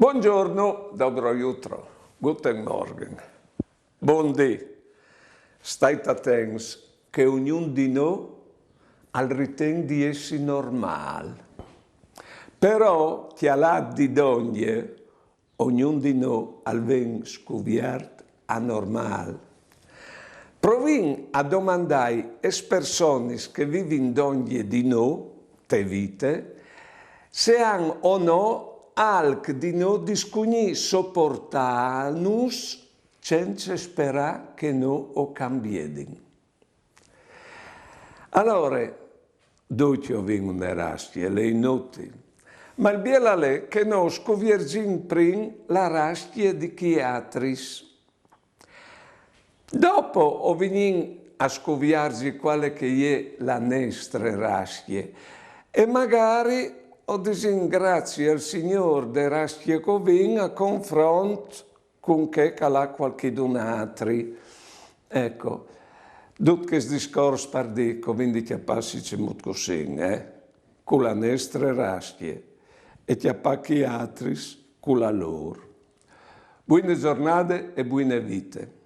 Buongiorno, dobro jutro, guten Morgen, buon dì. State attenti che ognuno di noi ha il ritengo di essere normale. Però, chi ha l'ha di donne, ognuno di noi ha ben scoperto anormale. Provin a domandare alle persone che vivono donne di noi, te vite, se hanno o no alc di noi discugni sopportanus senza sperare che noi o cambiedin. Allora, dove ho vinto una rastia, le inutili, ma il biela è che noi scoviergin prin la rastia di chiatris. Dopo ho venuto a scoviarci quale che è la nostra rastia e magari ho disingrazio al Signore de rastie covin a confronto con che calà qualchedun altri. Ecco, tutto questo discorso per dire, quindi ti appassi c'è molto così, con la nostra rastie e ti appacchi altri con la loro. Buone giornate e buone vite.